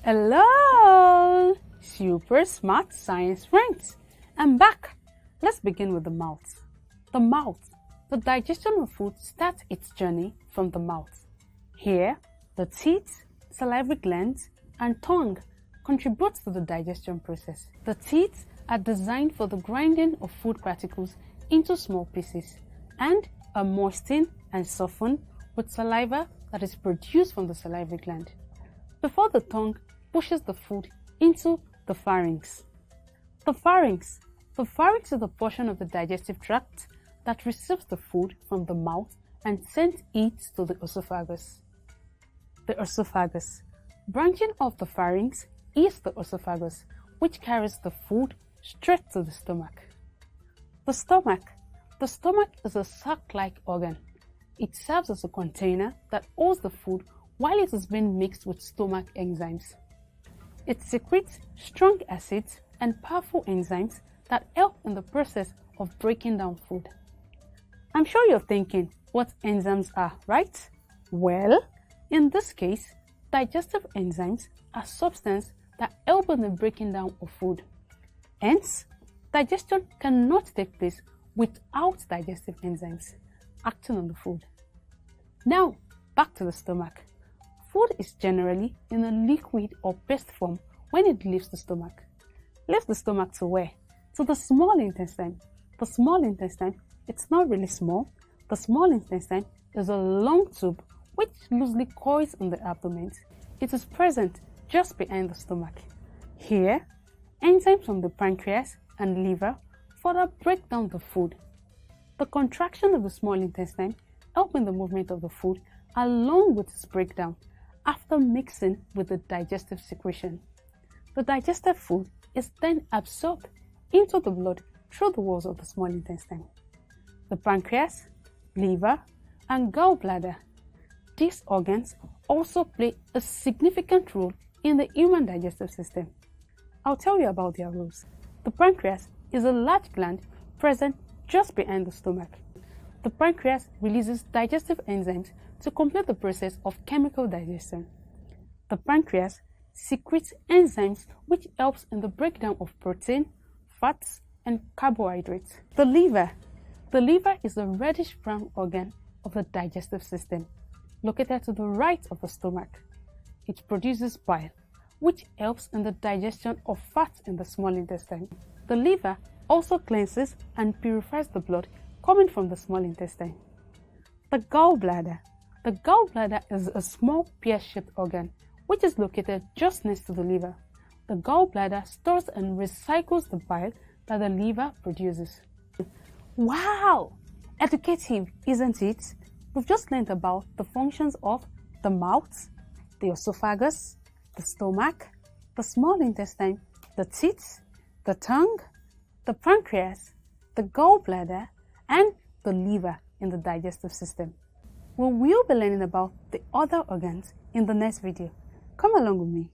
Hello, super smart science friends. I'm back. Let's begin with the mouth. The mouth. The digestion of food starts its journey from the mouth. Here, the teeth, salivary glands, and tongue contribute to the digestion process. The teeth are designed for the grinding of food particles into small pieces and are moistened and softened with saliva that is produced from the salivary gland before the tongue pushes the food into the pharynx. The pharynx is the portion of the digestive tract that receives the food from the mouth and sends it to the esophagus. The esophagus. Branching off the pharynx is the esophagus, which carries the food straight to the stomach. The stomach. The stomach is a sac-like organ. It serves as a container that holds the food while it is being mixed with stomach enzymes. It secretes strong acids and powerful enzymes that help in the process of breaking down food. I'm sure you're thinking what enzymes are, right? Well, in this case, digestive enzymes are substances that help in the breaking down of food. Hence, digestion cannot take place without digestive enzymes acting on the food. Now, back to the stomach. Food is generally in a liquid or paste form when it leaves the stomach. Leaves the stomach to where? To the small intestine. The small intestine, it's not really small. The small intestine is a long tube which loosely coils in the abdomen. It is present just behind the stomach. Here, enzymes from the pancreas and liver further break down the food. The contraction of the small intestine helps in the movement of the food along with its breakdown after mixing with the digestive secretion. The digested food is then absorbed into the blood through the walls of the small intestine. The pancreas, liver, and gallbladder. These organs also play a significant role in the human digestive system. I'll tell you about their roles. The pancreas is a large gland present just behind the stomach. The pancreas releases digestive enzymes to complete the process of chemical digestion. The pancreas secretes enzymes which helps in the breakdown of protein, fats, and carbohydrates. The liver. The liver is a reddish-brown organ of the digestive system, located to the right of the stomach. It produces bile, which helps in the digestion of fats in the small intestine. The liver also cleanses and purifies the blood coming from the small intestine. The gallbladder. The gallbladder is a small pear-shaped organ which is located just next to the liver. The gallbladder stores and recycles the bile that the liver produces. Wow! Educative, isn't it? We've just learned about the functions of the mouth, the esophagus, the stomach, the small intestine, the teeth, the tongue, the pancreas, the gallbladder, and the liver in the digestive system. We will be learning about the other organs in the next video. Come along with me.